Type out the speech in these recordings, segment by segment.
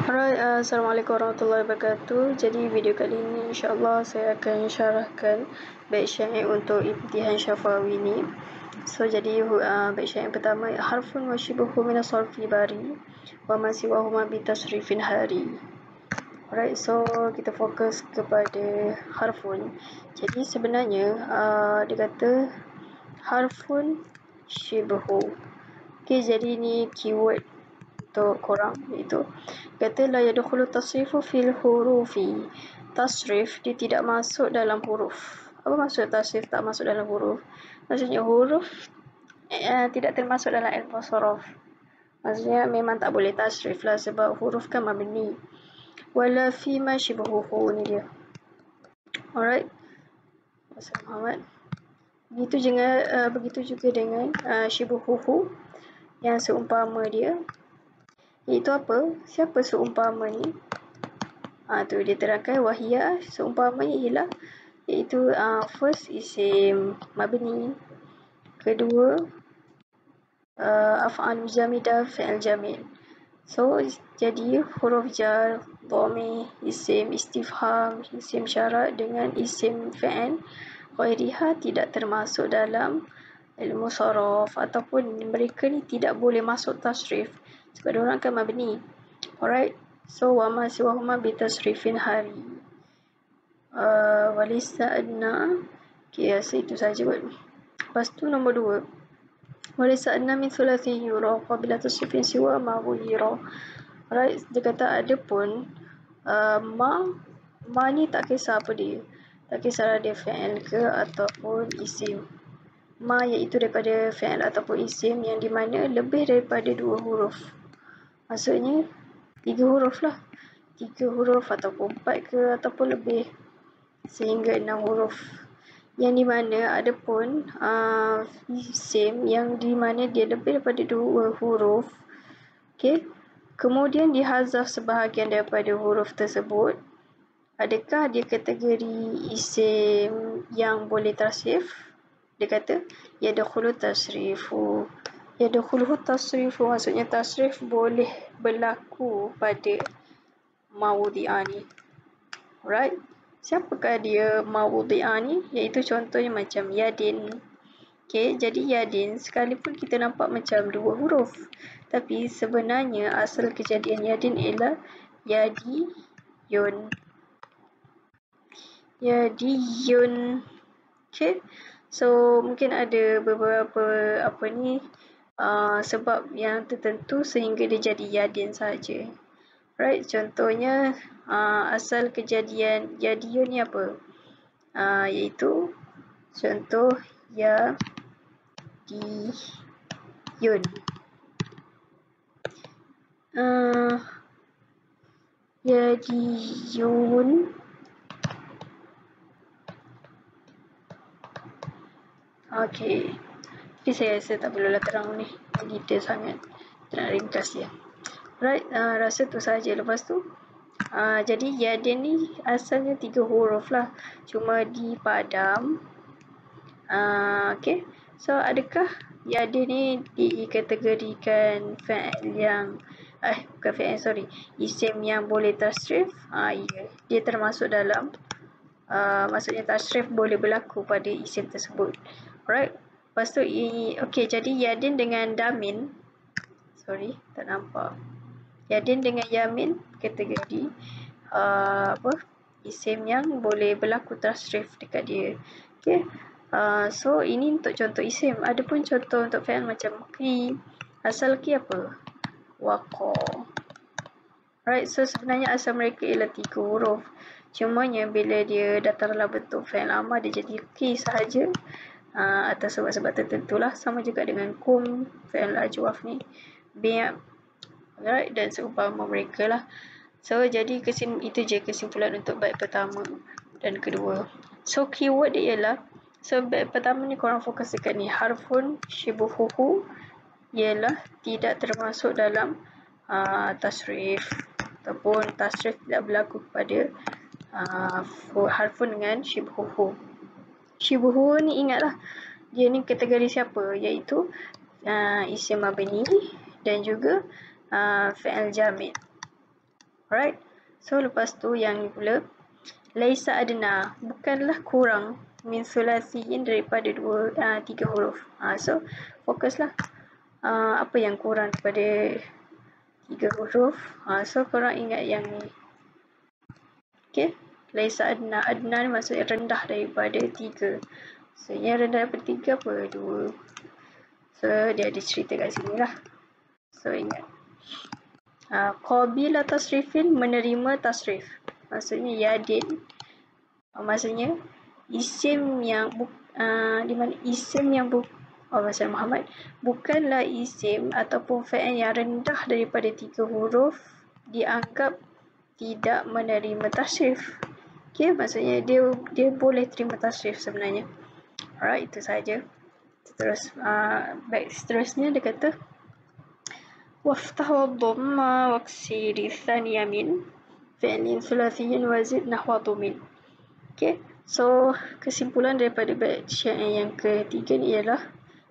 Alright, Assalamualaikum warahmatullahi wabarakatuh. Jadi video kali ini insyaAllah saya akan syarahkan bait syair untuk imtihan syafawi ni. So jadi bait syair yang pertama, harfun wa shibuhu min as-sarfi bari wa ma siwahuma bi tasrifin hari. Alright, so kita fokus kepada harfun. Jadi sebenarnya dia kata harfun shibuhu. Okay, jadi ni keyword untuk korang, iaitu kata la yadkhulu tasrifu fil hurufi. Tasrif dia tidak masuk dalam huruf. Apa maksud tasrif tak masuk dalam huruf? Maksudnya huruf tidak termasuk dalam ilmu sorof. Maksudnya memang tak boleh tasrif lah sebab huruf kan mabni. Wala fi ma shibuhu, ni dia. Alright, Muhammad. Begitu juga dengan shibuhu yang seumpama dia. Itu apa? Siapa seumpama ni? Tu dia terangkan wahiyah seumpamanya ialah, iaitu first isim mabni, kedua af'al jamidah fi'il jamil. So jadi huruf jar, dhamir, isim istifham, isim syarat dengan isim fi'il ghairiha tidak termasuk dalam ilmu sorof, ataupun mereka ni tidak boleh masuk tasrif sebab diorang kan mabni. Alright, so wa ma siwahuma bi tasrifin hari. Walisa adna. Okay, rasa itu saja kot. Lepas tu nombor 2, walisa adna min thulathi yura qabila tasrifin siwa ma ghuyira. Alright, dia kata ada pun ma ni tak kisah apa dia, tak kisah dia fi'il ke ataupun isim. Ma iaitu daripada fi'il ataupun isim yang di mana lebih daripada 2 huruf. Maksudnya 3 huruf lah, 3 huruf ataupun 4 ke ataupun lebih sehingga 6 huruf, yang di mana ada pun isim yang di mana dia lebih daripada 2 huruf. Okay, kemudian dihazaf sebahagian daripada huruf tersebut. Adakah dia kategori isim yang boleh tasrif? Dia kata yadkhulu tasrifu. Yadkhulu tasrifu maksudnya tasrif boleh berlaku pada mawudi'ah ni. Alright, siapakah dia mawudi'ah ni? Iaitu contohnya macam yadin. Okay, jadi yadin sekalipun kita nampak macam 2 huruf, tapi sebenarnya asal kejadian yadin ialah yadiyun. Yadiyun. Okay, so mungkin ada beberapa sebab yang tertentu sehingga dia jadi yadin saja. Right, contohnya asal kejadian yadiyun ni apa? Iaitu contoh yadiyun. Yadiyun. Okay, tapi saya rasa tak perlulah terang ni, detail sangat, tak nak ringkas dia. Right, rasa tu saja. Lepas tu jadi yadin ni asalnya 3 huruf lah, cuma dipadam. Okay, so adakah yadin ni dikategorikan fa'il yang bukan fa'il, sorry, isim yang boleh tasrif? Ya, dia termasuk dalam maksudnya tasrif boleh berlaku pada isim tersebut. Alright, lepas tu okay, jadi yadin dengan damin, sorry tak nampak, yadin dengan yamin kategori isim yang boleh berlaku tasrif dekat dia. Okay, so ini untuk contoh isim. Ada pun contoh untuk fi'il macam ki. Asal ki apa? Waqa. Right, so sebenarnya asal mereka ialah 3 huruf, cumanya bila dia datang dalam bentuk fi'il amar dia jadi ki sahaja atas sebab-sebab tertentu lah. Sama juga dengan kum, fi'il ajwaf ni, bi', right, dan seumpama mereka lah. So jadi itu je kesimpulan untuk bait pertama dan kedua. So keyword dia ialah, so bait pertama ni korang fokus dekat ni, harfun shibuhuhu, ialah tidak termasuk dalam tasrif, ataupun tasrif tidak berlaku kepada harfun dengan shibuhuhu. Shibuhu ni ingatlah, dia ni kategori siapa? Iaitu isim mabni dan juga fi'il jamil. Alright. So lepas tu yang ni pula, laisa adna, bukanlah kurang min sulasiyin daripada 3 huruf. So fokuslah apa yang kurang daripada 3 huruf. So korang ingat yang ni. Okay. Laisa adna. Adna ni maksudnya rendah daripada 3. So yang rendah daripada 3 apa? 2. So dia ada cerita kat sini lah. So ingat. Qabila tasrifin, menerima tasrif. Maksudnya yadin. Maksudnya isim yang di mana isim yang Maksud Muhammad bukanlah isim ataupun fi'il yang rendah daripada 3 huruf dianggap tidak menerima tasrif. Okay, maksudnya dia boleh terima tasrif sebenarnya. Alright, itu saja. Terus baik, seterusnya dia kata waftah wa dhamma waksiri thaniya min fi'lin thulathiyin wazid nahwa tumin. Okay, so kesimpulan daripada bait syair yang ketiga ni ialah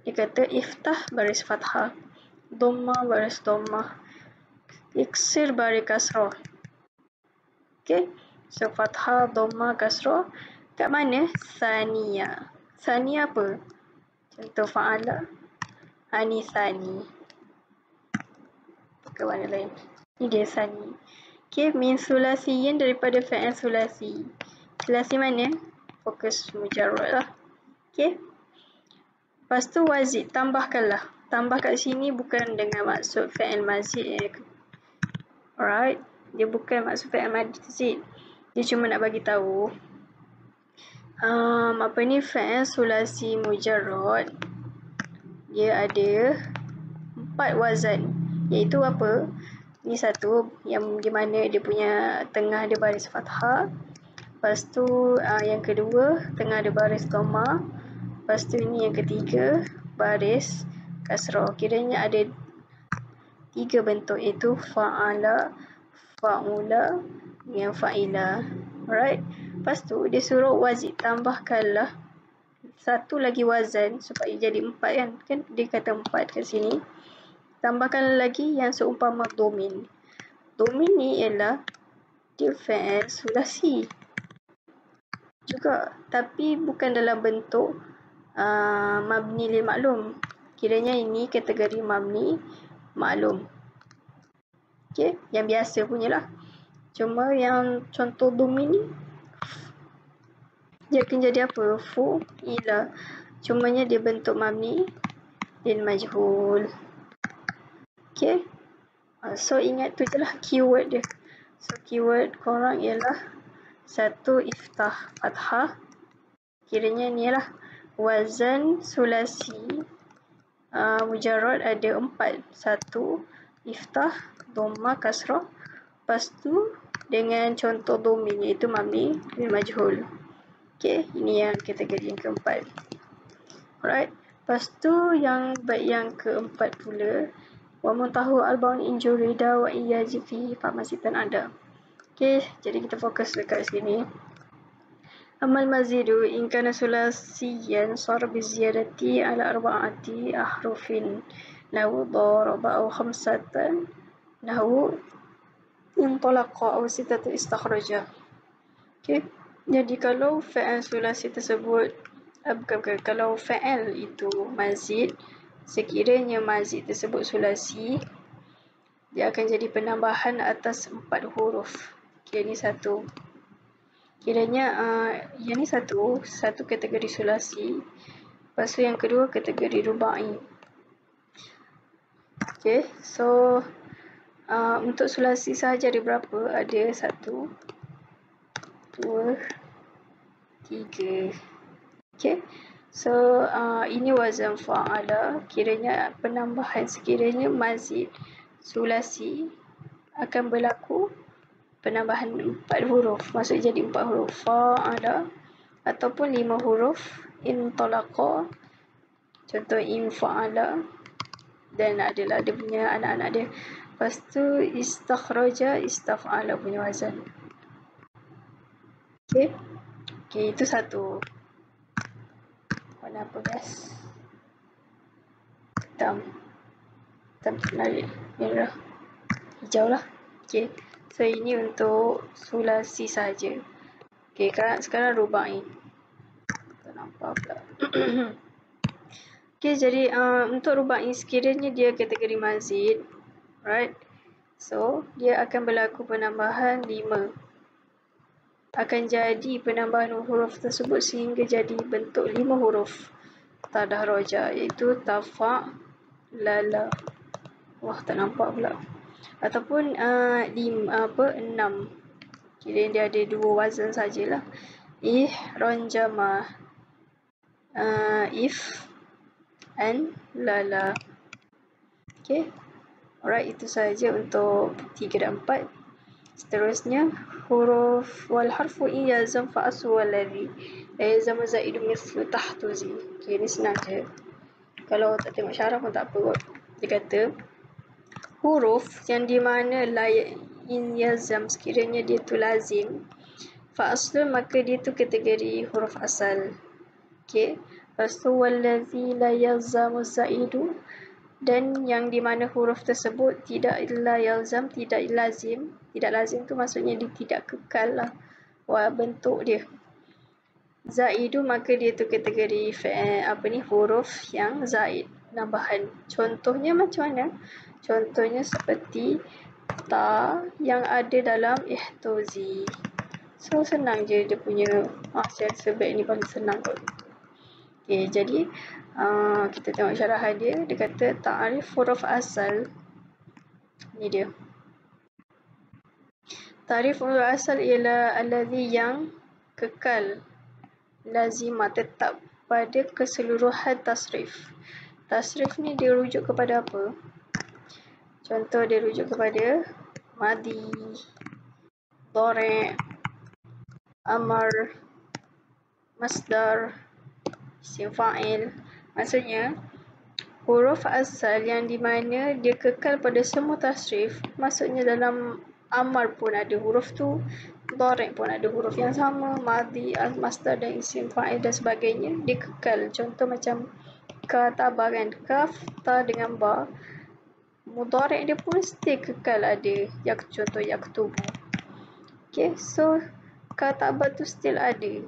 dia kata iftah baris fathah, dhamma baris dhammah, iksir baris kasrah. Okay, so fathah, dhamma, kasrah kat mana? Thaniya. Thaniya apa? Contoh fa'ala, ani thani. Ke mana lain? Ni dia thani. Okay, min sulasiyin daripada fi'il sulasi. Sulasi mana? Fokus mujarrad lah. Okay. Lepas tu wazid, tambahkanlah. Tambah kat sini bukan dengan maksud fi'il mazid. Alright. Dia bukan maksud fi'il mazid. Dia cuma nak bagi tahu apa ni fi'il sulasi mujarrad. Dia ada 4 wazan. Iaitu apa? Ni satu yang di mana dia punya tengah ada baris fathah. Lepas tu yang kedua tengah ada baris dhamma. Lepas tu ini yang ketiga baris kasrah. Kiranya ada 3 bentuk, iaitu fa'ala, fa'ula dengan fa'ila. Alright. Lepas tu dia suruh wazid, tambahkanlah satu lagi wazan supaya jadi 4 kan. Kan dia kata 4 kat sini. Tambahkan lagi yang seumpama domin. Domin ni ialah dia fi'il sulasi juga, tapi bukan dalam bentuk mabni lil maklum. Kiranya ini kategori mabni maklum. Okay, yang biasa punya lah. Cuma yang contoh domin ni dia akan jadi apa? Fu'ila. Cumanya dia bentuk mabni lil majhul. Okay. So ingat tu je lah keyword dia. So keyword korang ialah satu iftah fathah. Kiranya ni lah wazan sulasi mujarrad ada 4. Satu iftah, dhamma, kasrah. Lepas tu dengan contoh domin iaitu mabni lil majhul. Okay, ini yang kategori yang keempat. Alright. Lepas tu yang bait yang keempat pula, wa muntahu arba'un injurida wa iyaji fi famasitan ada. Okay, jadi kita fokus dekat sini. Amal mazidu in kana sulasiyan sar bi ziyadati ala arba'ati ahrufin lahu daraba aw khamsatan lahu intalaqa aw sittatu istakhraja. Okay, jadi kalau fi'il sulasi tersebut kalau fi'il itu mazid, sekiranya mazid tersebut sulasi, dia akan jadi penambahan atas 4 huruf. Okay, ni satu. Kiranya yang ni satu kategori sulasi. Lepas tu yang kedua kategori rubai. Okay, so untuk sulasi sahaja ada berapa? Ada 1, 2, 3. Okay, so ini wazan fa'ala. Kiranya penambahan sekiranya mazid sulasi akan berlaku penambahan 4 huruf. Maksudnya jadi 4 huruf fa'ala ataupun 5 huruf intalaqa. Contoh infa'ala. Dan adalah dia punya anak-anak dia. Lepas tu istakhraja, istaf'ala punya wazan. Okay. Okay, itu satu. Warna apa guys? Hitam. Hitam lari. Merah. Hijau lah. Okay. So ini untuk sulasi saja. Okey, sekarang rubai. Tak nampak pula. Okey, jadi untuk rubai sekiranya dia kategori mazid, right? So, dia akan berlaku penambahan 5. Akan jadi penambahan huruf tersebut sehingga jadi bentuk 5 huruf tadah roja, iaitu tafa, lala. Wah, tak nampak pula. Ataupun 6. Kira dia ada 2 wazan sajalah. Ronjama, if and lala. Okay. Alright, itu sahaja untuk 3 dan 4. Seterusnya huruf wal harfu in yazam fa aslu alladhi la yazam zaidu mithlu tahtuzi. Okay, ni senang je. Kalau tak tengok syarah pun tak apa kot. Dia kata huruf yang di mana la in yazam sekiranya dia tu lazim fa aslu, maka dia tu kategori huruf asal. Okay. Lepas tu walladhi la yazamu zaidu, dan yang di mana huruf tersebut tidak yalzam, tidak lazim. Tidak lazim tu maksudnya dia tidak kekal lah bentuk dia. Zaidu, maka dia tu kategori huruf yang zaid, nambahan. Contohnya macam mana? Contohnya seperti ta yang ada dalam ihtuzi. So senang je dia punya saya rasa beg ni paling senang kot. Okay, jadi kita tengok syarahan dia. Dia kata ta'arif huruf asal. Ni dia. Ta'arif huruf asal ialah alladhi yang kekal, lazimah, tetap pada keseluruhan tasrif. Tasrif ni dia rujuk kepada apa? Contoh dia rujuk kepada madi, dhari', amar, masdar, isim fa'il. Maksudnya huruf asal yang di mana dia kekal pada semua tasrif. Maksudnya dalam amar pun ada huruf tu, dhari' pun ada huruf yang sama, madi, masdar dan isim fa'il dan sebagainya, dia kekal. Contoh macam kataba kan, kaf, ta dengan ba, mudhari' dia pun still kekal ada. Contoh yaktubu. Okay, so kataba tu still ada.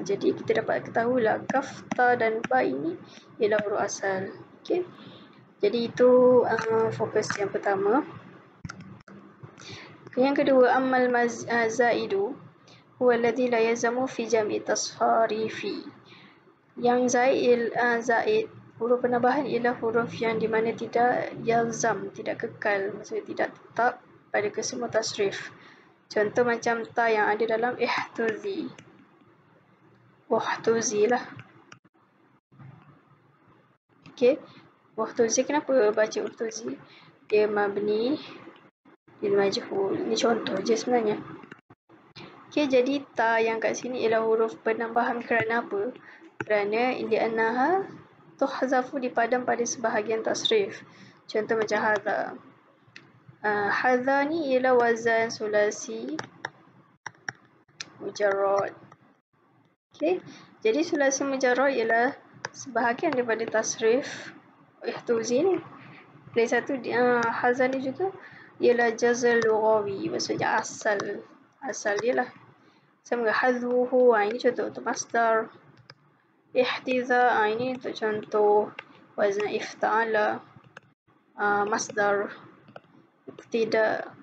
Jadi kita dapat ketahuilah kaf, ta dan ba ini ialah huruf asal. Okay. Jadi itu fokus yang pertama. Yang kedua, amal zaidu huwa alladhi la yazamu fi jam'i tasfarifi. Yang zaid, huruf penambahan ialah huruf yang di mana tidak yalzam, tidak kekal, maksudnya tidak tetap pada kesemua tasrif. Contoh macam ta yang ada dalam ihtuzi. Wahtuzi lah. Okay. Wahtuzi, kenapa baca wahtuzi? Dia mabni lil majhul. Ini contoh je sebenarnya. Okay, jadi ta yang kat sini ialah huruf penambahan kerana apa? Kerana li'annaha tuhzafu, dipadam pada sebahagian tasrif. Contoh macam hadha. Hadha ni ialah wazan sulasi mujarrad. Okay. Jadi sulasi mujarrad ialah sebahagian daripada tasrif ihtuzi ni. Lagi satu hadha ni juga ialah jazal lughawi, maksudnya asal dia lah. Sama dengan hadhuhu, ini contoh untuk masdar. Ihtiza, ini untuk contoh wazan ifta'ala, masdar. Iqtida,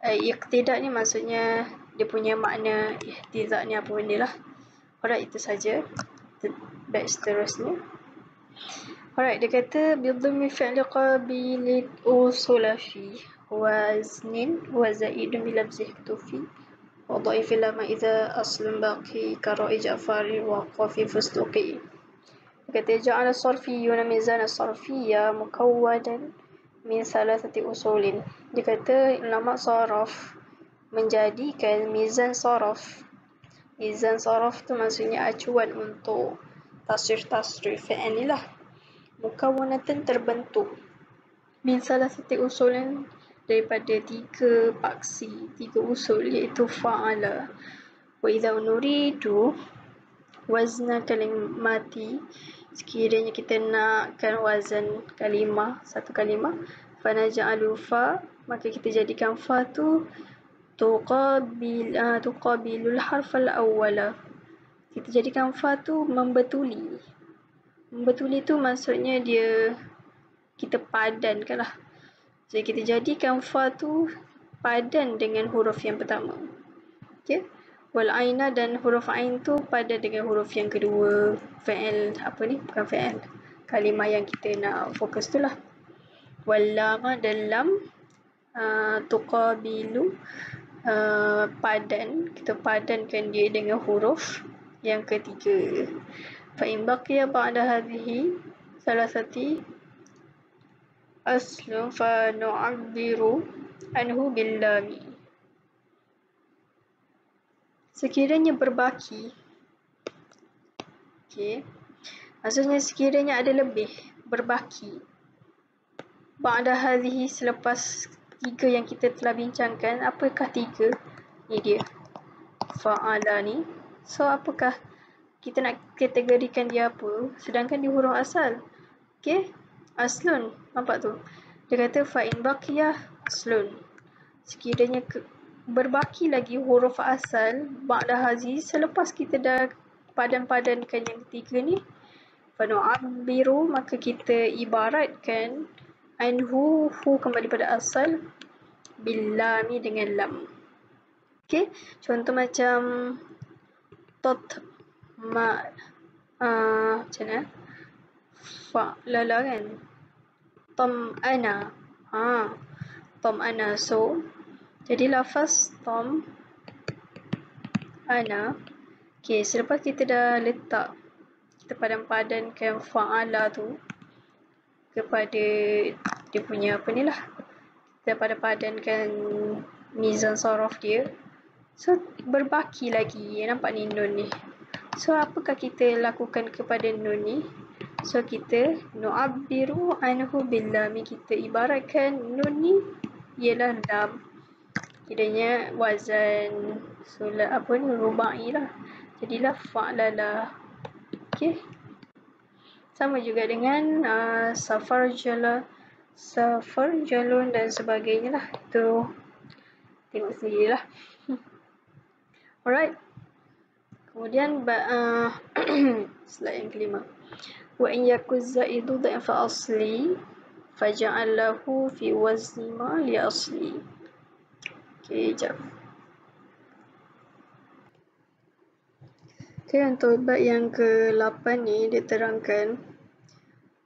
iqtida ni maksudnya dia punya makna ihtiza ni apa benda lah. Alright, itu saja. Baik, seterusnya. Alright, dia kata bidhammi fi'li qabilit usula fi waznin wa zaidun bilabzih tufi wa dhaifil lama idha aslun baqi karai ja'fari wa qafi fusluqi. Dia kata ja'ala sarfiyuna mizan sarfiyya mukawwadan min thalathati usulin. Dia kata ulama saraf menjadikan mizan saraf. Mizan saraf tu maksudnya acuan untuk tasrif ni lah. Mukawwanatan, terbentuk, min thalathati usulin, daripada 3 paksi, 3 usul, iaitu fa'ala. Wa idza nuridu wazna kalimati, sekiranya kita nakkan wazan kalimah, satu kalimah, Fanaj'alu fa, maka kita jadikan fa tu tuqabilul harfal awwala. Kita jadikan fa tu membetuli. Membetuli tu maksudnya dia kita padankan lah. Jadi kita jadikan fa tu padan dengan huruf yang pertama. Okay. Wal aina, dan huruf ain tu padan dengan huruf yang kedua. Fi'il apa ni? Bukan fi'il. Kalimah yang kita nak fokus tu lah. Wal lama, dan lam tuqabilu, padan. Kita padankan dia dengan huruf yang ketiga. Fa in baqiya ba'da hadhihi salasati aslu fa nu'abbiru anhu bil lami. Sekiranya berbaki, okay, maksudnya sekiranya ada lebih berbaki, ba'da hadhihi, selepas tiga yang kita telah bincangkan. Apakah tiga? Ni dia, fa'ala ni. So apakah kita nak kategorikan dia apa? Sedangkan di huruf asal, okay, aslun, nampak tu dia kata fa'in baqiyah aslun. Sekiranya berbaki lagi huruf asal ba'da hazi, selepas kita dah padan-padankan yang ketiga ni, fanu'abbiru, maka kita ibaratkan anhu, hu kembali pada asal, bil lami, dengan lam. Okay, contoh macam tot ma, macam mana? Fa'lala kan, tom ana, tom ana. So jadi lafaz tom ana, okay, selepas kita dah letak, kita padan-padankan fa'ala tu kepada dia punya apa ni lah, kita padan-padankan mizan sorof dia. So berbaki lagi, nampak ni nun ni. So apakah kita lakukan kepada nun ni? So kita nu'abbiru anhu bil lami, kita ibaratkan nun ni ialah lam. Kiranya wazan sulat apa ni, rubai lah. Jadilah fa'lala. Okay. Sama juga dengan safar jalun dan sebagainya lah. Itu tengok sendiri lah. Alright. Kemudian slide yang kelima. Wa in yakuz zaidu dha'fa asli faja'allahu fi wazni ma li asli. Okay, jap. Okay, untuk bab yang ke-8 ni dia terangkan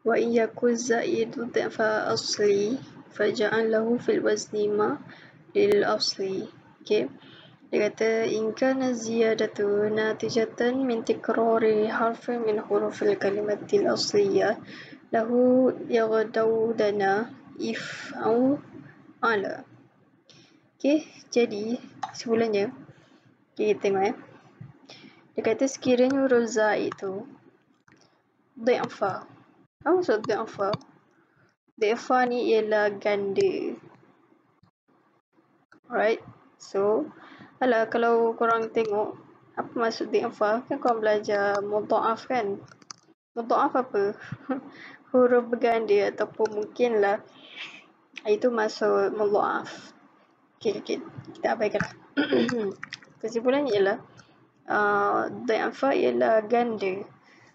wa in yakuz zaidu dha'fa asli faja'allahu fil wazni ma lil asli. Okay. Dia kata in kana ziyadatu natijatan min tikrari harfin min hurufil kalimatil asliyah lahu yaghdawdana if au ala. Okay, jadi sebelumnya kita tengok dia kata sekiranya huruf zaid tu dha'fa. Apa maksud dha'fa? Dha'fa ni ialah ganda. Alright, so kalau korang tengok apa maksud dha'fa, kan korang belajar mudha'af kan. Mudha'af apa? Huruf berganda, ataupun mungkinlah itu masuk mudha'af. Okay, kita abaikanlah. Kesimpulannya ialah dha'fa ialah ganda.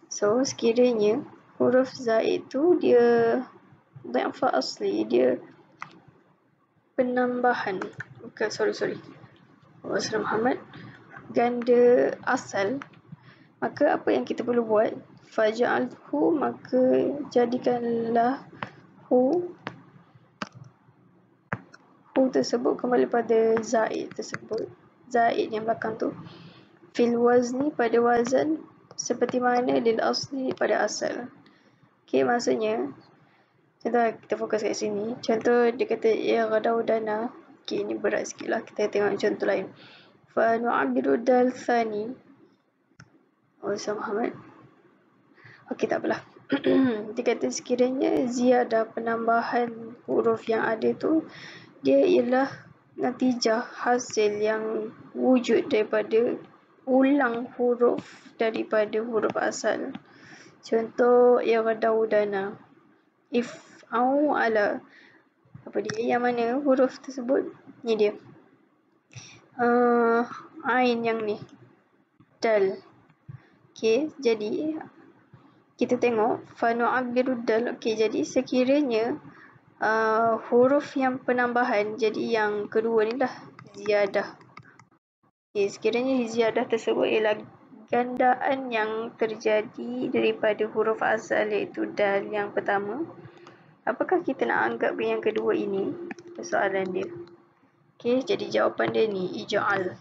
So sekiranya huruf zaid tu dia dha'fa asli, dia penambahan, bukan sorry Muhammad, ganda asal, maka apa yang kita perlu buat? Faja'alhu, maka jadikanlah hu tersebut kembali pada zaid tersebut, zaid yang belakang tu, fil wazni, pada wazan, seperti mana lil asli, pada asal. Okay, maksudnya contoh kita fokus kat sini. Contoh dia kata ya ghadawdana. Okay, ini berat sikit lah, kita tengok contoh lain. Fa nu'abbiru dal thani. Ustaz Muhammad. Okay, tak apalah. Dia kata sekiranya ziyadah, penambahan huruf yang ada tu, dia ialah natijah, hasil yang wujud daripada ulang huruf daripada huruf asal. Contoh ya ghadawdana, if au ala. Apa dia? Yang mana huruf tersebut? Ni dia. Ain yang ni. Dal. Okay, jadi kita tengok fanu'abbiru dal. Okay, jadi sekiranya huruf yang penambahan, jadi yang kedua ni lah ziyadah. Okay, sekiranya ziyadah tersebut ialah gandaan yang terjadi daripada huruf asal iaitu dal yang pertama, apakah kita nak anggap yang kedua ini? Persoalan dia. Okay, jadi jawapan dia ni ij'al.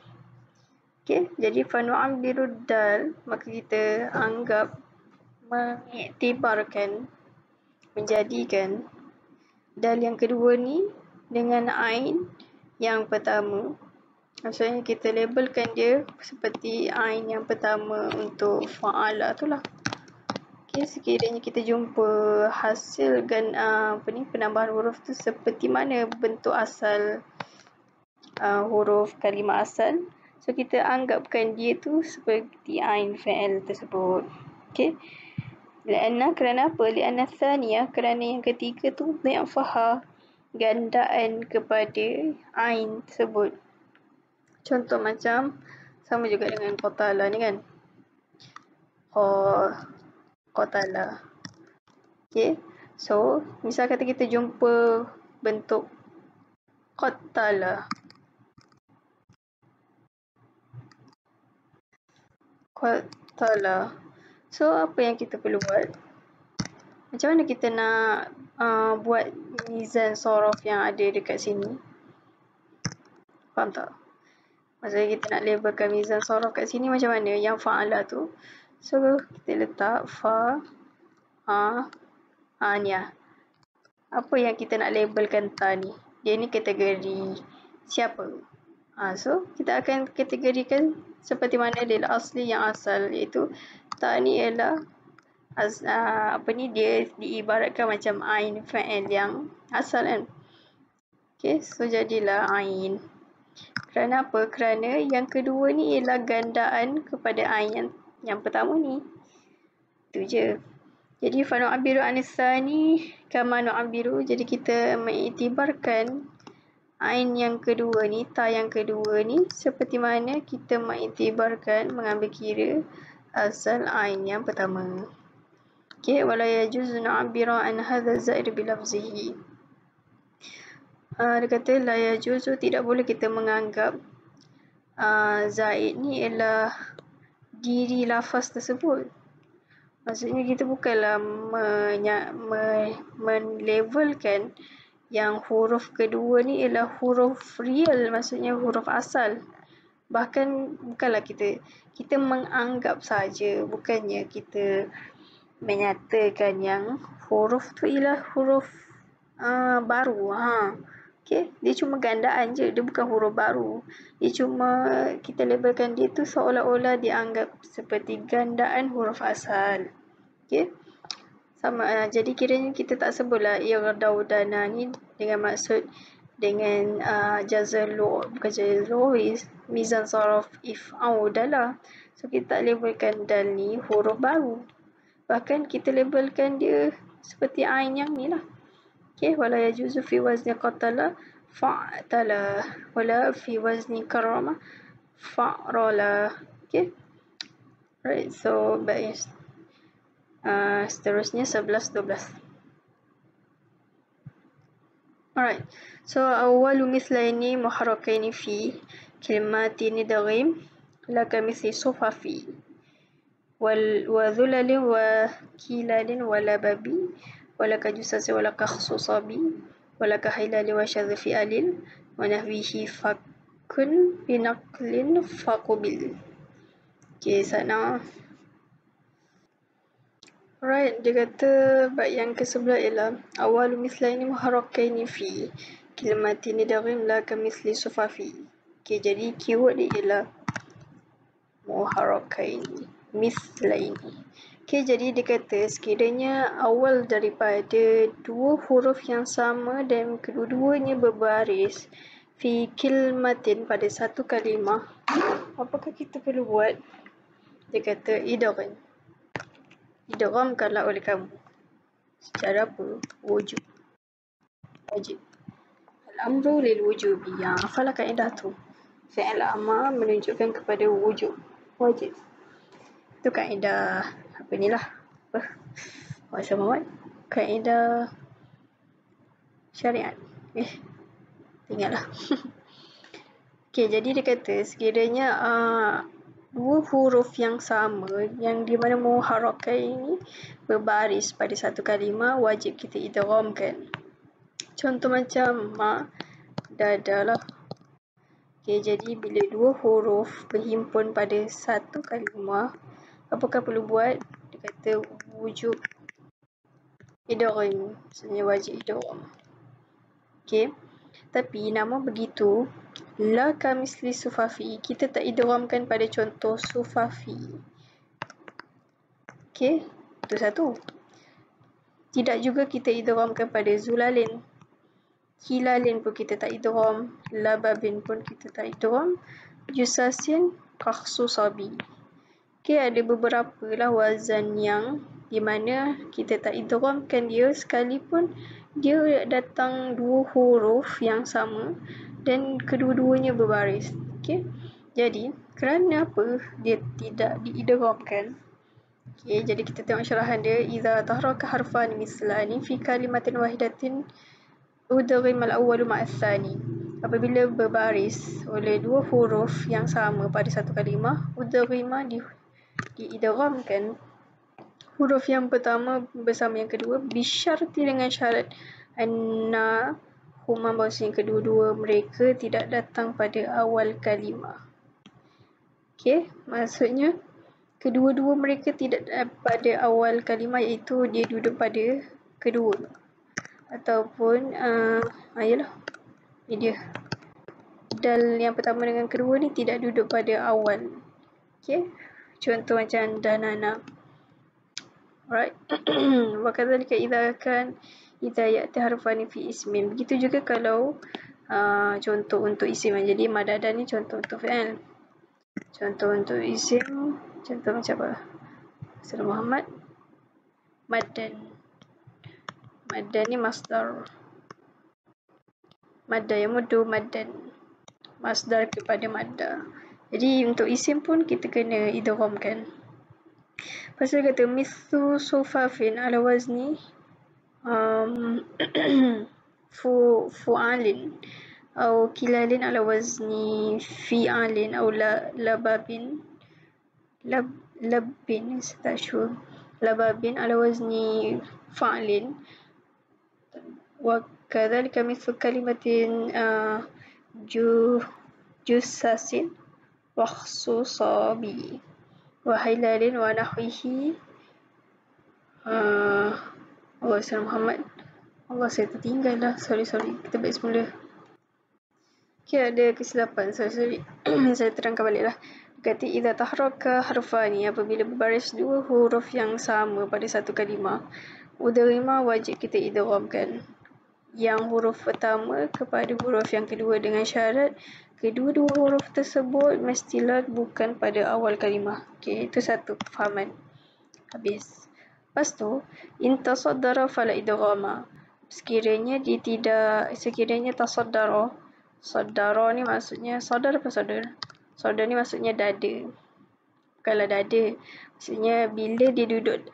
Okay, jadi fanu'abbiru dal, maka kita anggap, mengiktibarkan, menjadikan dal yang kedua ni dengan ain yang pertama. Maksudnya kita labelkan dia seperti ain yang pertama untuk fa'ala tu lah. Okay, sekiranya kita jumpa hasil penambahan huruf tu seperti mana bentuk asal huruf kalimah asal, so kita anggapkan dia tu seperti ain fa'il tersebut. Okay, kerana apa? Li'anna thaniyah, kerana yang ketiga tu mi'faha, gandaan kepada ain tersebut. Contoh macam sama juga dengan qatala ni kan, qatala. Okay, so misal kata kita jumpa bentuk qatala, so apa yang kita perlu buat? Macam mana kita nak buat mizan sorof yang ada dekat sini? Faham tak? Maksudnya kita nak labelkan mizan sorof kat sini macam mana? Yang fa'ala tu, so kita letak fa'ania. Apa yang kita nak labelkan ta ni? Dia ni kategori siapa? So kita akan kategorikan seperti mana dia asli yang asal, iaitu ta ni ialah dia diibaratkan macam ain fa'il yang asal kan. Okay, so jadilah ain. Kerana apa? Kerana yang kedua ni ialah gandaan kepada ain yang pertama ni. Itu je. Jadi fanu'abbiru anisani kama nu'abbiru, jadi kita mengiktibarkan ain yang kedua ni, ta yang kedua ni, seperti mana kita mengiktibarkan, mengambil kira asal ain yang pertama. Okay, wala yajuzu nu'abbiru an hadha zaid bilafzihi. Dia kata la yajuzu, tidak boleh kita menganggap zaid ni ialah diri lafaz tersebut. Maksudnya kita bukanlah melabelkan yang huruf kedua ni ialah huruf real, maksudnya huruf asal. Bahkan bukanlah kita menganggap saja, bukannya kita menyatakan yang huruf tu ialah huruf baru. Okay, dia cuma gandaan je, dia bukan huruf baru. Dia cuma kita labelkan dia tu seolah-olah dianggap seperti gandaan huruf asal. Okay, sama. Jadi kiranya kita tak sebutlah ighdaudana ni dengan maksud dengan mizan sorof if'audalah. So kita tak labelkan dal ni huruf baru, bahkan kita labelkan dia seperti ain yang ni lah. Okay, wala yajuzu fi wazni qatala fa'tala, wala fi wazni karama fa'rala. Okay, right, so baik. Seterusnya 11-12. Alright, so awalu mislaini muharrakaini fi kalimatin dagim la kamithli sufafi wa dhulalin wa kilalin wa lababi wa laka jusasi wa laka khususabi wa laka hilali wa syadhi alil wa nahwihi fakun binaqlin faqubil. Okay, sana. Alright, dia kata bait yang ke-11 ialah awalu mislaini muharrakaini fi kalimatin dagim la kamithli sufafi. Okay, jadi keyword dia ialah muharrakaini, mislaini. Okay, jadi dia kata sekiranya awal daripada dua huruf yang sama dan kedua-duanya berbaris fi kalimatin, pada satu kalimah, apakah kita perlu buat? Dia kata idghamkanlah oleh kamu secara apa? Wajib. Al-amru lil wujubi. Hafalah kaedah tu. Fi'il amar menunjukkan kepada wujub. Wajib. Itu kaedah apa ni lah. Bahasa Muhammad. Kaedah syariat. Tinggallah. Okey, jadi dia kata sekiranya dua huruf yang sama yang di mana muharrakai ini berbaris pada satu kalimah, wajib kita idghamkan. Contoh macam ma, dada lah. Okey, jadi bila dua huruf berhimpun pada satu kalimah, apakah perlu buat? Dia kata wujub idgham, maksudnya wajib idgham. Okey. Tapi namun begitu, la kamisli sufafi, kita tak idghamkan pada contoh sufafi. Okey, itu satu. Tidak juga kita idghamkan pada zulalin. Hilalin pun kita tak idgham, lababin pun kita tak idgham, jusasin kakhsusabi. Okey, ada beberapa lah wazan yang di mana kita tak idghamkan dia sekalipun dia datang dua huruf yang sama dan kedua-duanya berbaris. Okey. Jadi, kerana apa dia tidak diidghamkan? Okey, jadi kita tengok syarahan dia. Idza tahraka harfan mislani fi kalimatin wahidatin udghima al-awwalu ma'a tsani. Apabila berbaris oleh dua huruf yang sama pada satu kalimah, udghima diidghamkan huruf yang pertama bersama yang kedua bisyarti dengan syarat anna huma, bahawasanya kedua-dua mereka tidak datang pada awal kalimah. Okey, maksudnya kedua-dua mereka tidak pada awal kalimah, iaitu dia duduk pada kedua ataupun ayalah ni dia dal yang pertama dengan kedua ni tidak duduk pada awal. Okey, contoh macam danana. Alright. Wa kadzalika idza ya'ti harfani fi ismin. Begitu juga kalau contoh untuk isim. Jadi madada ni contoh untuk fi'il. Contoh untuk isim, contoh macam apa? Rasul Muhammad maddan. Maddan ni masdar. Madda yamuddu maddan. Masdar kepada madda. Jadi untuk isim pun kita kena idghamkan. Pasal kata mithlu sufafin ala wazni fu'alin atau kilalin ala wazni fi'alin atau lababin labbin, tak sure, lababin ala wazni fa'alin. Wa kadzalika mithlu kalimatin jussasin wa khususabi wa hilalin wa nahwihi. Rasul Muhammad, Allah, saya tertinggal lah, sorry kita baik semula. Okay, ada kesilapan, sorry saya terangkan balik lah. Kata idza tahraka harfani, apabila berbaris dua huruf yang sama pada satu kalimah, udghima wajib kita idghamkan yang huruf pertama kepada huruf yang kedua dengan syarat kedua-dua huruf tersebut mestilah bukan pada awal kalimah. Okey, itu satu kefahaman. Habis. Lepas tu, in tasaddara fala idghama. Sekiranya tasaddara. Saddara ni maksudnya sadar apa sadar? Sadar ni maksudnya dada. Bukanlah dada. Maksudnya bila dia duduk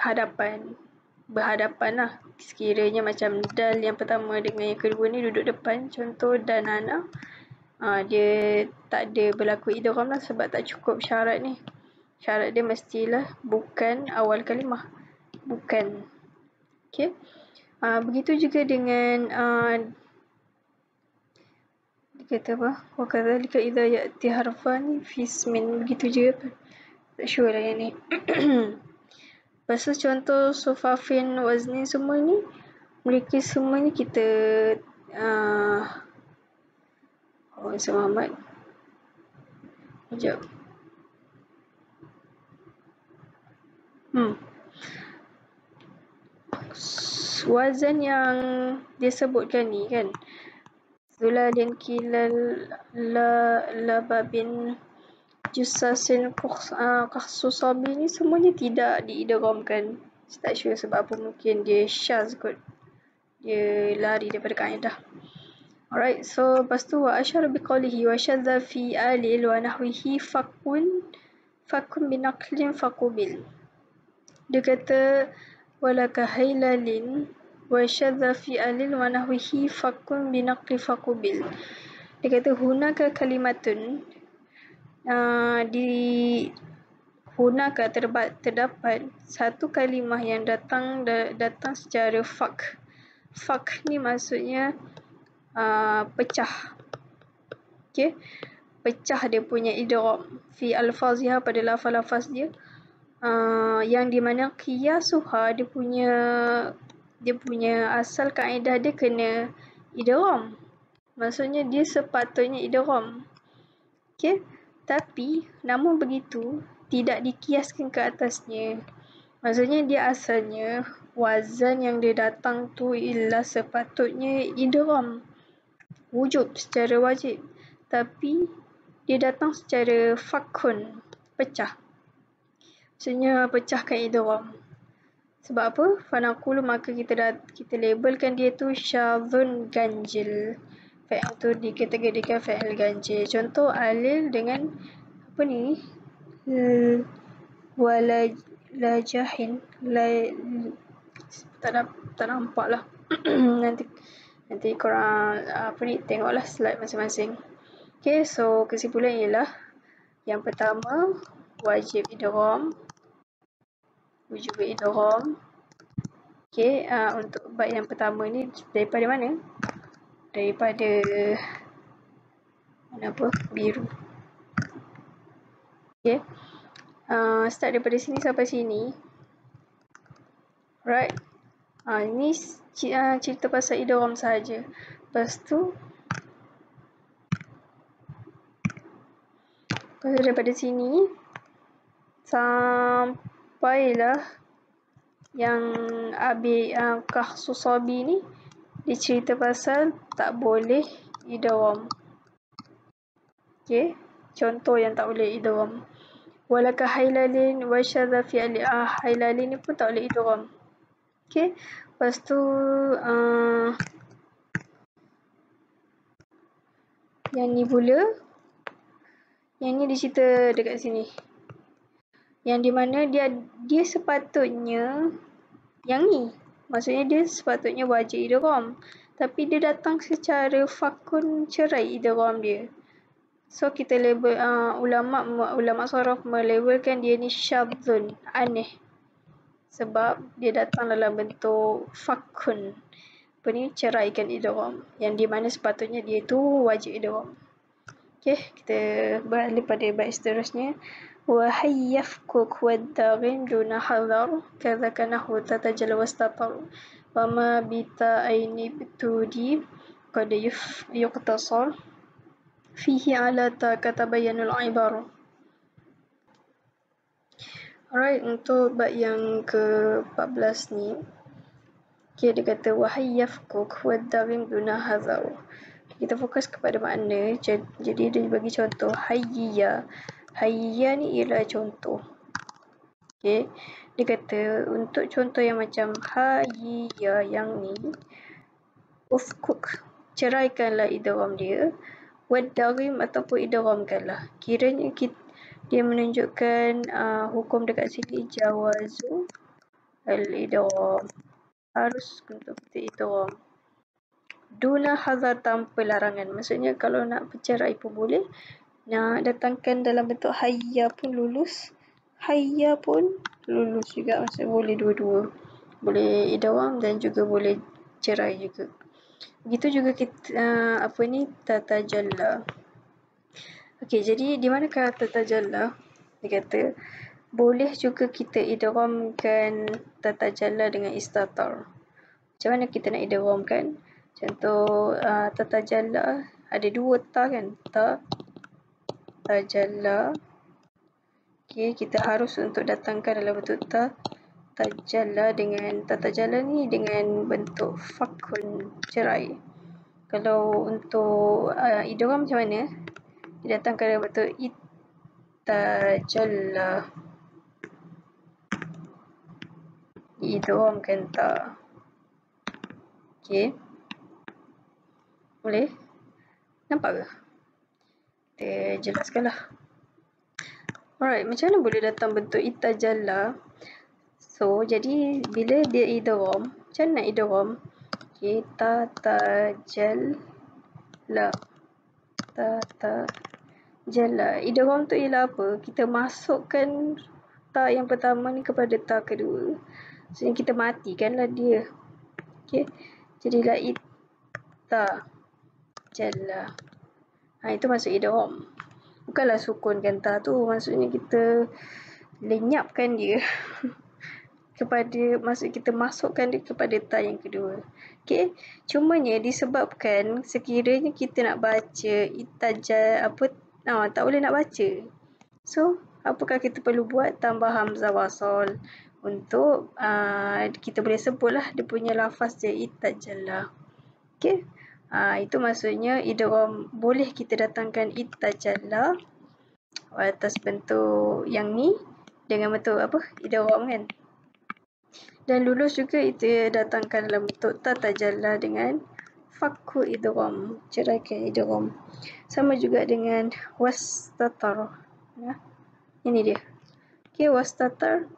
berhadapan lah. Sekiranya macam dal yang pertama dengan yang kedua ni duduk depan, contoh danana, dia tak ada berlaku idgham lah sebab tak cukup syarat ni. Syarat dia mestilah bukan awal kalimah. Bukan. Okey. Begitu juga dengan dia kata apa? Wa kadzalika idza ya'ti harfani fi ismin. Begitu juga apa? Tak sure lah yang ni. Pasal contoh sufafin wazni semua ni, mereka semua ni kita Rasul Muhammad. Sekejap. Wazan yang dia sebutkan ni kan, zulalin kilal lababin jussasin kakhsusabi ni semuanya tidak diidghamkan. Tak sure sebab apa, mungkin dia syaz kot, dia lari daripada kaedah. Alright, so lepas tu wa asyara biqaulihi wa syadza fi alil wa nahwihi fakun binaqlin faqubil. Dia kata walaka hailalin wa syadza fi alil wa nahwihi fakun binaqli faqubil. Dia kata hunaka kalimatun di hunaka terdapat satu kalimah yang datang secara fak. Fak ni maksudnya pecah. Okey, pecah dia punya idgham fi alfaziha pada lafaz-lafaz dia, yang di mana qiyasuha dia punya asal kaedah dia kena idgham. Maksudnya dia sepatutnya idgham. Okey, tapi namun begitu tidak dikiaskan ke atasnya. Maksudnya dia asalnya wazan yang dia datang tu ialah sepatutnya idgham, wujub secara wajib, tapi dia datang secara fakun, pecah. Maksudnya pecahkan idgham. Sebab apa? Fanaqulu, maka kita labelkan dia tu syadhun ganjil. Fa'il tu dikategorikan fa'il ganjil. Contoh alil dengan apa ni? Walajahin. Tak nampak lah. Nanti korang tengoklah slide masing-masing. Okay, so kesimpulan ialah yang pertama wujub idgham. Okay, untuk bait yang pertama ni daripada mana? Daripada biru. Okay, start daripada sini sampai sini. Right. Ini cerita pasal idgham sahaja. Lepas tu daripada sini sampailah yang Kahsusabi ni dia cerita pasal tak boleh idgham. Okay, contoh yang tak boleh idgham. Walaka hailalin wa syadza fi hailalin ni pun tak boleh idgham. Okay, lepas tu yang ni pula, yang ni dicerita dekat sini, yang di mana dia sepatutnya yang ni, maksudnya dia sepatutnya wajib idgham, tapi dia datang secara fakun cerai idgham dia. So kita label, ulama saraf melabelkan dia ni syadzun, aneh, sebab dia datang dalam bentuk fakun, ceraikan idgham, yang di mana sepatutnya dia tu wajib idgham. Okay, kita beralih pada bait seterusnya. Wa hayyafkuk waddaghim duna hadar kadzaka nahwu tatajal wastatar wa ma bita aini bitudi qad yuqtasar fihi ala ta katabayyanul ibar. Alright, untuk bab yang ke-14 ni, okay, dia kata wahayyafkuk waddaghim duna hadar. Kita fokus kepada makna. Jadi dia bagi contoh hayya. Hayya ni ialah contoh. Okay, dia kata untuk contoh yang macam hayya yang ni, ufkuk, ceraikanlah idgham dia, waddaghim ataupun idghamkanlah. Kiranya dia menunjukkan hukum dekat sini jawazu al-idgham, harus untuk kita idgham duna hazar, tanpa larangan. Maksudnya kalau nak bercerai pun boleh, nak datangkan dalam bentuk hayya pun lulus, hayya pun lulus juga. Maksudnya boleh dua-dua, boleh idgham dan juga boleh cerai juga. Begitu juga kita tatajalla. Okey, jadi di manakah tatajalla? Dia kata boleh juga kita idghamkan tatajalla dengan istatar. Macam mana kita nak idghamkan? Contoh tatajalla ada dua ta kan? Ta tajalla. Okey, kita harus untuk datangkan dalam bentuk ta tajalla dengan tatajalla ni dengan bentuk fakun, cerai. Kalau untuk idgham macam mana? Didatangkan dalam bentuk ittajalla, diidghamkan ta. Okey. Boleh? Nampak ke? Kita jelaskanlah. Alright, macam mana boleh datang bentuk itajalla? So, jadi bila dia idgham, macam mana nak idgham? Kita tajalla. Tajalla. Idgham tu ialah apa? Kita masukkan ta yang pertama ni kepada ta kedua. So, kita matikanlah dia. Okay. Jadilah itajalla. Itu masuk idgham. Bukanlah sukunkan ta tu, maksudnya kita lenyapkan dia kita masukkan dia kepada ta yang kedua. Okey, cumanya disebabkan sekiranya kita nak baca tak boleh nak baca. So, apakah kita perlu buat? Tambah hamzah wasal untuk kita boleh sebutlah dia punya lafaz je itajalla. Okey. Itu maksudnya idgham boleh kita datangkan itajalla atas bentuk yang ni dengan bentuk apa? Idgham kan. Dan lulus juga itu datangkan dalam bentuk tatajalla dengan fakku idgham, ceraikan idgham. Sama juga dengan wastatar. Ya. Ini dia. Okey, wastatar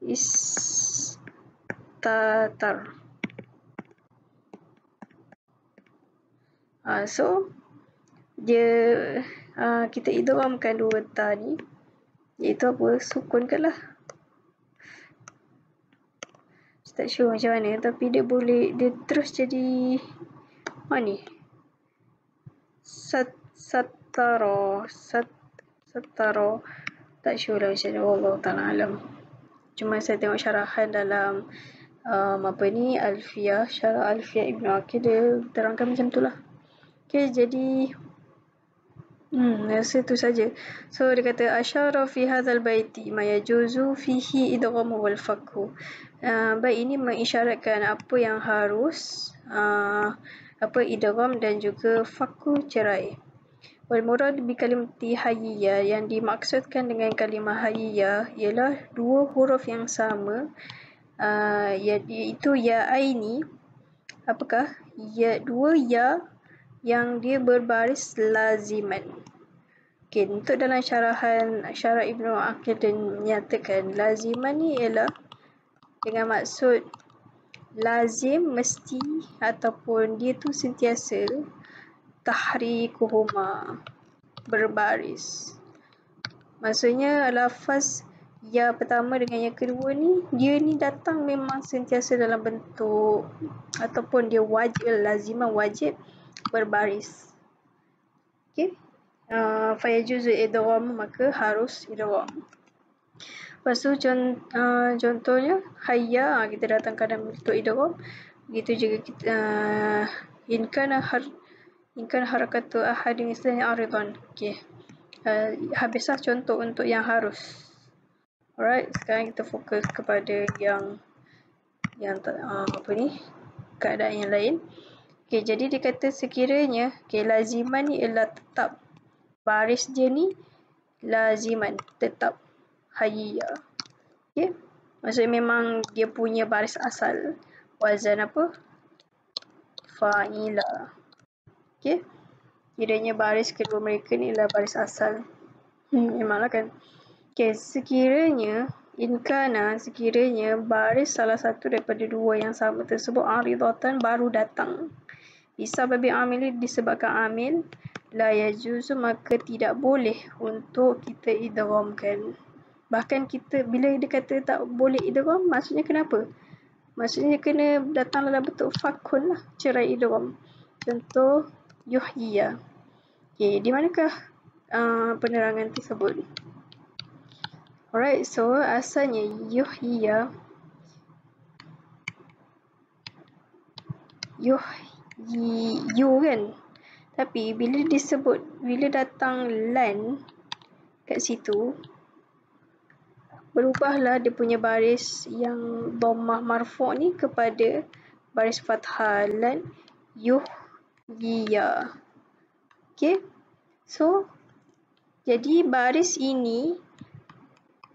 istatar. So dia kita idghamkan dua ta ni, iaitu apa? Sukunkan lah. Tak sure macam mana, tapi dia terus jadi ni sataro. Tak sure lah macam mana, wallahu ta'ala alam. Cuma saya tengok syarahan dalam Alfiyah, syarah Alfiyah Ibn Aqil, dia terangkan macam tu lah. Okay, jadi rasa tu saja. So dia kata asyara fi hadzal baiti ma yajuzu fihi idghamu wal fakhu. Bait ini mengisyaratkan apa yang harus idgham dan juga fakhu, cerai. Wal murad bi kalimati hayyiyah, yang dimaksudkan dengan kalimah hayyiyah ialah dua huruf yang sama, iaitu ya aini. Apakah? Dua ya yang dia berbaris laziman. Okay, untuk dalam syarah Ibnu Aqil dia menyatakan laziman ni ialah dengan maksud lazim, mesti, ataupun dia tu sentiasa tahrikuhuma, berbaris. Maksudnya lafaz ya pertama dengan yang kedua ni, dia ni datang memang sentiasa dalam bentuk ataupun dia wajib, laziman wajib berbaris. Okay. Fayajuzu idgham, maka harus idgham. Lepas tu contohnya hayya, kita datangkan dalam bentuk idgham. Begitu juga kita inkan harakatu ahadin istilahnya aridan. Okay. Habislah contoh untuk yang harus. Alright, sekarang kita fokus kepada yang keadaan yang lain. Okay, jadi dia kata sekiranya laziman ni ialah tetap, baris dia ni laziman, tetap hayya. Okay, maksudnya memang dia punya baris asal, wazan apa? Fa'ila. Okay, kiranya baris kedua mereka ni ialah baris asal. Memanglah kan. Okay, sekiranya baris salah satu daripada dua yang sama tersebut aridatan, baru datang, bisa babi amil, disebabkan amil, la yajuzu, maka tidak boleh untuk kita idghamkan. Bahkan kita bila dia kata tak boleh idgham, maksudnya kenapa? Maksudnya kena datang dalam bentuk fakun lah, cerai idgham. Contoh yuhyiya. Okay, di manakah penerangan tersebut? Alright, so asalnya yuhyiya, yu kan, tapi bila datang lan kat situ, berubahlah dia punya baris yang dhammah marfu' ni kepada baris fathah, lan yuhyiya. Okay, so jadi baris ini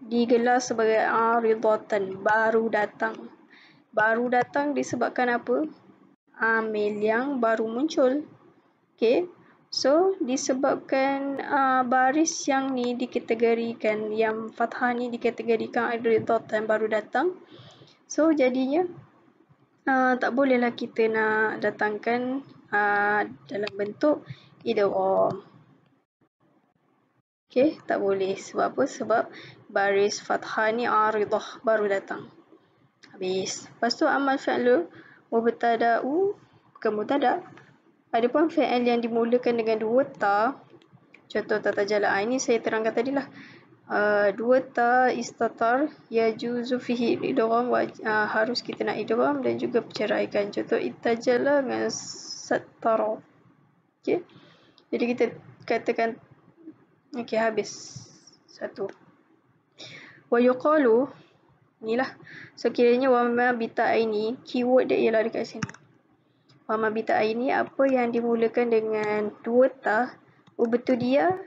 digelar sebagai aridatan, baru datang disebabkan apa? amil yang baru muncul. Okay. So, disebabkan baris yang ni dikategorikan, yang fathah ni dikategorikan aridatan baru datang. So, jadinya tak bolehlah kita nak datangkan dalam bentuk idgham. Okay, tak boleh. Sebab apa? Sebab baris fathah ni aridah baru datang. Habis. Lepas tu amal fi'lu mubtada'u bukan mubtada'. Ada pun fi'il yang dimulakan dengan dua ta. Contoh tata jala. Ini saya terangkan tadi lah. Dua ta istatar yajuzu fihi idgham, harus kita nak idgham dan juga perceraikan. Contoh ittajala dengan sattara. Okey. Jadi kita katakan okey, habis satu. Wa yuqalu, inilah. So kiranya wa ma bita ini, keyword dia ialah dekat sini. Wa ma bita ini apa yang dimulakan dengan dua ta, betul dia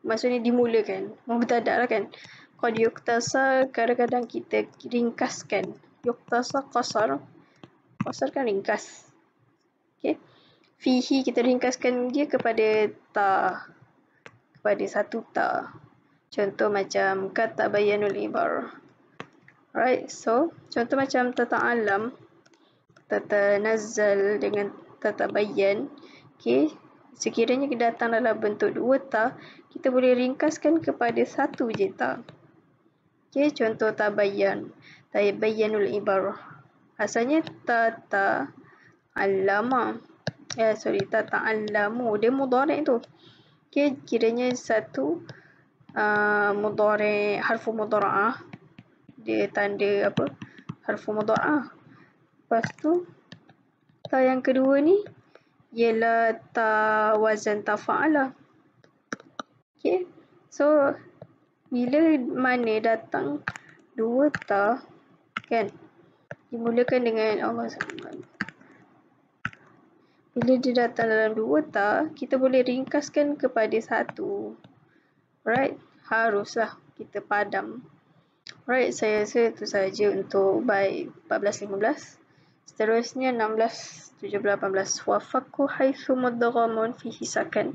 maksudnya dimulakan. Mubtada' lah kan. Qad yuktasa, kadang-kadang kita ringkaskan. Yuktasa qasar. Qasar kan ringkas. Okay. Fihi kita ringkaskan dia kepada ta. Kepada satu ta. Contoh macam kata bayanul ibar. Right. So, contoh macam tata'alam. Tatanazzal dengan tatabayyan. Okay. Sekiranya datang dalam bentuk dua ta, kita boleh ringkaskan kepada satu je ta. Okay, contoh tabayyan. Tabayyanul ibarah. Asalnya tata'allama. Tata'allamu. Dia mudhari' tu. Okay, kiranya satu mudhari' harfu mudhara'ah. Dia tanda apa? Harfu mudhara'ah. Lepas tu, ta yang kedua ni ialah ta wazan tafa'ala. Okay. So, bila mana datang dua ta, kan? Dimulakan dengan Allah SWT. Bila dia datang dalam dua ta, kita boleh ringkaskan kepada satu. Right? Haruslah kita padam. Right, saya rasa itu saja untuk bait 14-15. Seterusnya 16-17-18. Wafakku haitsu mudghamun fihi sakan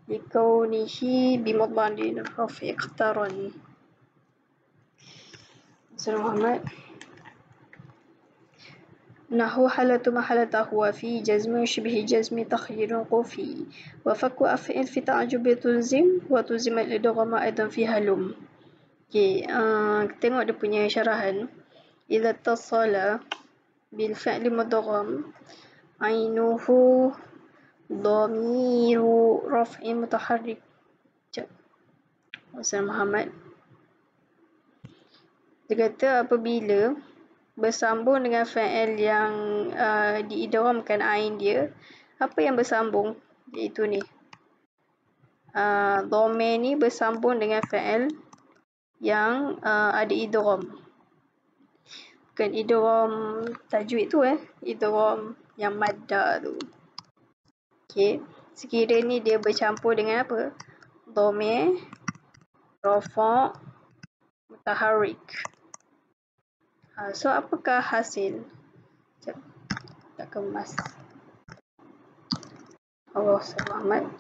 likaunihi bimudmadin rafi iqtarani. Muhammad. Nahu halatu mahalata huwa fi jazmi shibhi jazmi takhyirun qufi. Wafakku af'il fi ta'jubi tuzim wa tuzim al-idghama aidan fi halum. Okay, tengok dia punya syarahan. Idza tasala bil fi'li mudgham ainuhu dhamiru raf'i mutaharrik. Ustaz Muhammad. Dia kata apabila bersambung dengan fi'il yang diidghamkan ain dia, apa yang bersambung? Iaitu ni. Dhamir ni bersambung dengan fi'il yang ada idgham. Bukan idgham tajwid tu idgham yang madda tu. Okey, sekiranya dia bercampur dengan apa? Dhamir rafa' mutaharrik. So apakah hasil? Tak kemas. Allah Muhammad.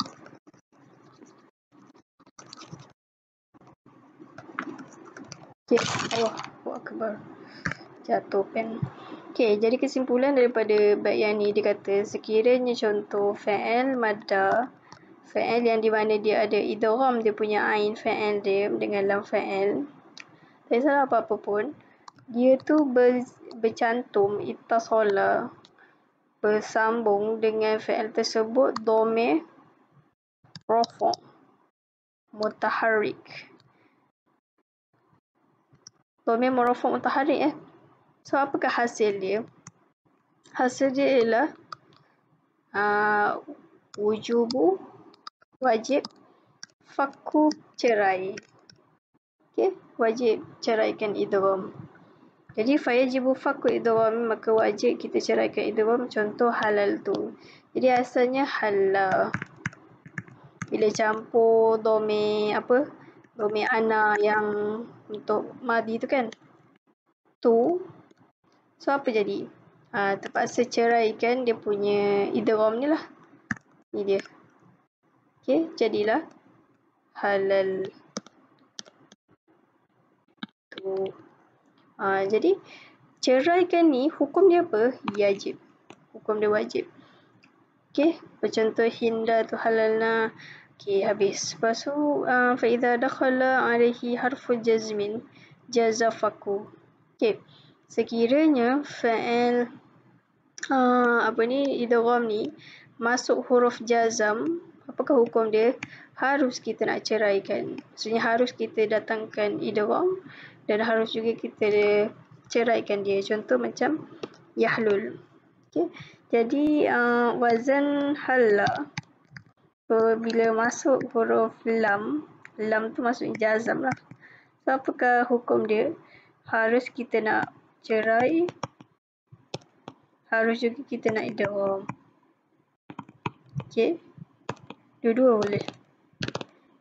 Okay, Allahu Akbar. Jatuh pen. Okay, jadi kesimpulan daripada bait yang ni, dia kata sekiranya contoh fi'il madda, fi'il yang di mana dia ada idgham dia punya ain fi'il dia dengan lam fi'il, tak salah apa-apa pun, dia tu bercantum ittasala, bersambung dengan fi'il tersebut dhamir rafa' mutaharrik. Dhamir rafa' mutaharrik So, apakah hasil dia? Hasil dia ialah wujubu, wajib, fakku, cerai. Okay, wajib ceraikan idgham. Jadi, fayajibu fakku idgham, maka wajib kita ceraikan idgham. Contoh halal tu. Jadi, asalnya halal. Bila campur dhamir apa? Dhamir ana yang untuk madi tu kan? Tu. So, apa jadi? terpaksa ceraikan dia punya idgham ni lah. Ni dia. Okey, jadilah halal tu. Jadi ceraikan ni hukum dia apa? Yajib. Hukum dia wajib. Okey, bercontoh Hinda tu halalna. Okey, habis. Lepas tu fa idza dakhala alaihi harfu jazmin jazafaku. Okey. Sekiranya fa'il idgham ni masuk huruf jazam, apakah hukum dia? Harus kita nak ceraikan. Maksudnya harus kita datangkan idgham dan harus juga kita ceraikan dia. Contoh macam yahlul. Okey. Jadi wazan halla bila masuk huruf lam tu maksudnya jazam lah. So apakah hukum dia? Harus kita nak cerai, harus juga kita nak idgham. Okey. Dua-dua boleh.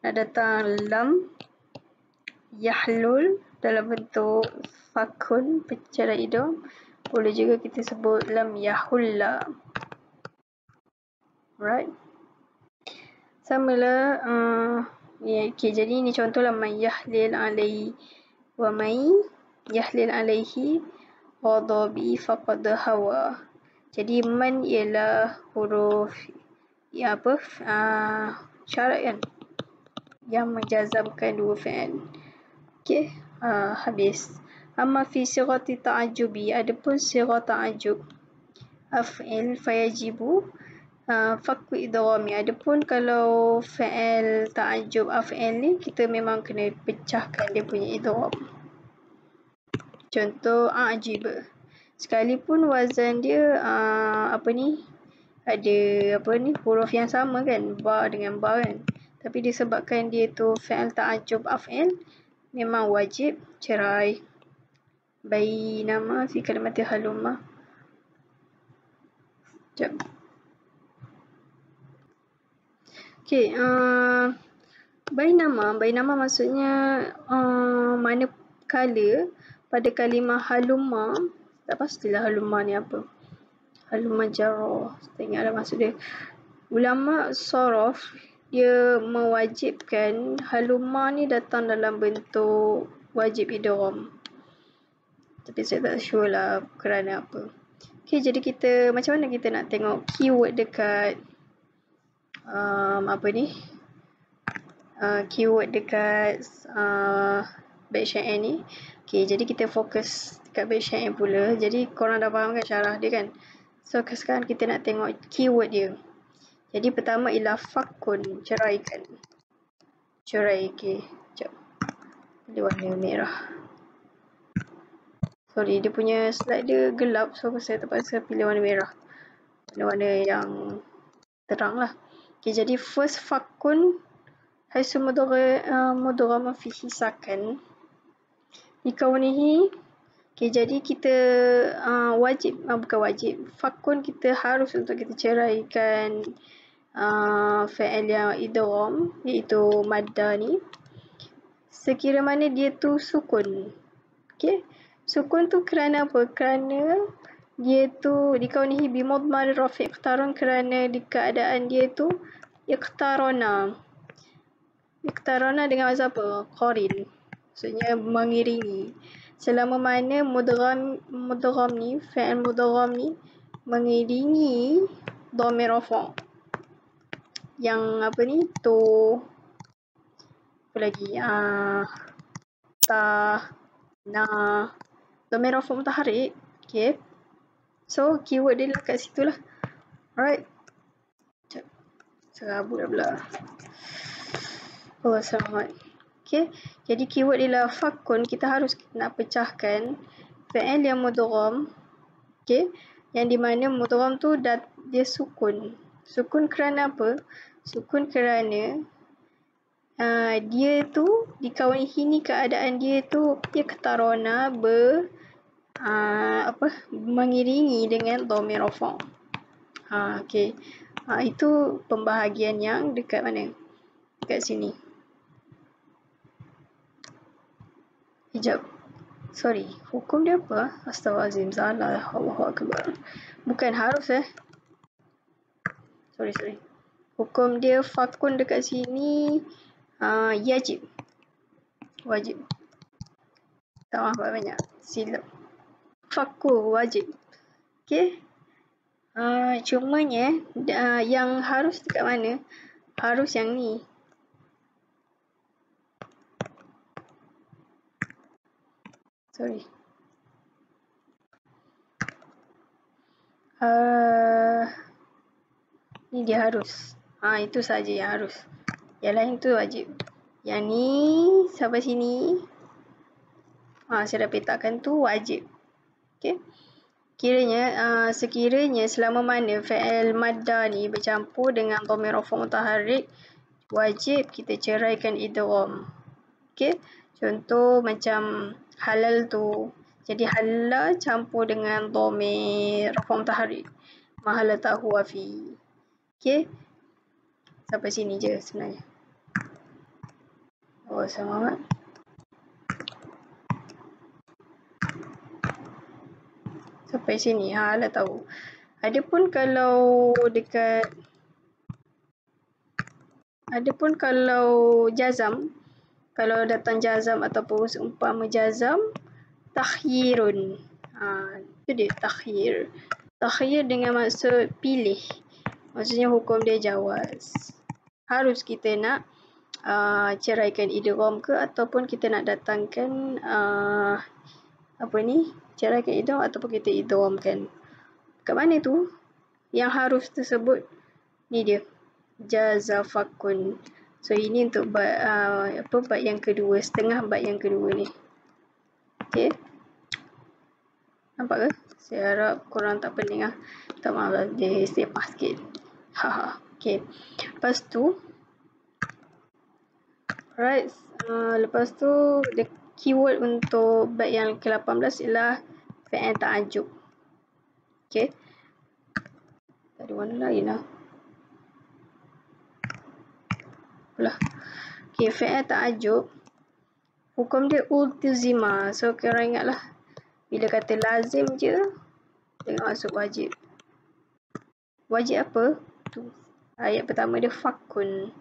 Nak datang lam yahlul dalam bentuk fakun pencerai idgham. Boleh juga kita sebut lam yahulla. Right. Samalah okey, jadi ni contohlah man yahlil alaihi wa man yahlil alaihi ghadabi faqad hawa. Jadi man ialah huruf syarat kan yang menjazamkan dua fi'il. Okey, habis. Amma fi sighati ta'ajjubi, adapun sighah ta'ajjub af'il fayajibu fakku idghami. Adapun kalau fi'il ta'ajjub af'il ni kita memang kena pecahkan dia punya idgham. Contoh a'jib. Sekalipun wazan dia ada huruf yang sama kan, ba dengan ba kan. Tapi disebabkan dia tu fi'il ta'ajjub af'il, memang wajib cerai. Bainama fi kalimati halumma. Sekejap. Okey, bainama maksudnya manakala pada kalimah halumma, tak pastilah halumma ni apa. Halumma jarrah, tak ingatlah maksud dia. Ulama sharaf dia mewajibkan halumma ni datang dalam bentuk wajib idgham. Tapi saya tak sure lah kerana apa. Okey, jadi kita macam mana kita nak tengok keyword dekat keyword dekat bait syair ni. Okey, jadi kita fokus dekat bait syair pula. Jadi korang dah faham kan syarah dia kan? So sekarang kita nak tengok keyword dia. Jadi pertama ialah fakun, ceraikan. Cerai, okey. Sekejap. Dia warna merah. Sorry, dia punya slide dia gelap, so saya terpaksa pilih warna merah. Warna-warna yang terang lah. Okay, jadi first fakun haisu mudghama fihi sakan dikaunihi. Okay, jadi kita bukan wajib, fakun kita harus untuk kita ceraikan fi'il yang idgham, iaitu madda ni, sekira mana dia tu sukun. Okay, sukun tu kerana apa? Kerana dia tu dikaunihi bimudmar rafi' iqtaron, kerana di keadaan dia tu iqtarona dengan mazhab apa? Qarin, maksudnya mengiringi. Selama mana mudgham ni, fi'il mudgham ni mengiringi dhamir rafa' yang tu apa lagi? Dhamir rafa' mutaharrik. Okay, so keyword dia kat situ lah. Alright. Serabut dah pula. Oh, selamat. Okay, jadi keyword dia lah fakun. Kita harus nak pecahkan fi'il yang mudgham. Okay, yang di mana mudgham tu dia sukun. Sukun kerana apa? Sukun kerana dia tu dikaunihi ni, keadaan dia tu iqtarona mengiringi dengan dhamir rafa'. Okay. Itu pembahagian yang dekat mana? Dekat sini. Sekejap. Sorry, hukum dia apa? Astaghfirullahaladzim, salah. Allahu Akbar. Bukan harus Sorry. Hukum dia fakun dekat sini yajib. Wajib. Tak maaf banyak. Silap. Faku wajib. Okay. Cumanya yang harus dekat mana? Harus yang ni. Sorry. Ni dia harus. Itu saja yang harus. Yang lain tu wajib. Yang ni sampai sini. Saya dah petakan tu wajib. Okay. Sekiranya selama mana fi'il madda ni bercampur dengan dhamir rafa' mutaharrik, wajib kita ceraikan idgham. Okay. Contoh macam halal tu. Jadi halal campur dengan dhamir rafa' mutaharrik. Mahala tahu wafi. Okay. Sampai sini je sebenarnya. Selamat. Sampai sini. Lah tahu. Adapun kalau jazam, kalau datang jazam ataupun seumpama jazam, takhyirun. Itu dia takhyir. Takhyir dengan maksud pilih. Maksudnya hukum dia jawaz. Harus kita nak ceraikan idgham ke ataupun kita nak datangkan ceraikan idgham ataupun kita idghamkan. Kat mana tu? Yang harus tersebut ni dia. Jaza fakun. So ini untuk bab yang kedua, setengah bab yang kedua ni. Okay. Nampak ke? Saya harap korang tak pening Tak maaf lah, dia sepah sikit. Okay. Lepas tu alright, lepas tu the keyword untuk bab yang ke-18 ialah fi'il ta'ajub. Okay. Tak ada warna lain lah. Okay, fi'il ta'ajub hukum dia ultizima. So korang ingatlah, bila kata lazim je jangan masuk wajib. Wajib apa? Tu ayat pertama dia fakun.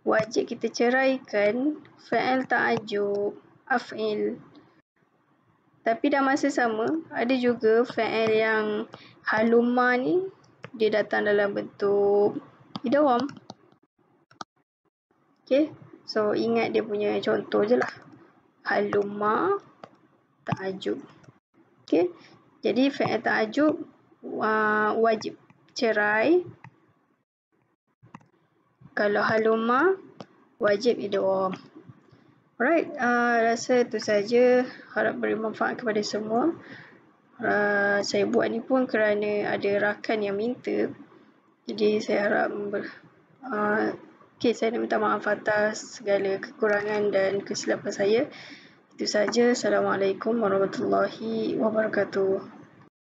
Wajib kita ceraikan fi'il ta'ajub, af'il. Tapi dalam masa sama ada juga fi'il yang halumma ni dia datang dalam bentuk idgham. Okay. So ingat dia punya contoh je lah. Halumma ta'ajub. Okay. Jadi fi'il ta'ajub wajib cerai. Kalau halumma wajib idgham. Alright, rasa itu saja. Harap beri manfaat kepada semua. Saya buat ni pun kerana ada rakan yang minta. Jadi saya harap saya nak minta maaf atas segala kekurangan dan kesilapan saya. Itu saja. Assalamualaikum warahmatullahi wabarakatuh.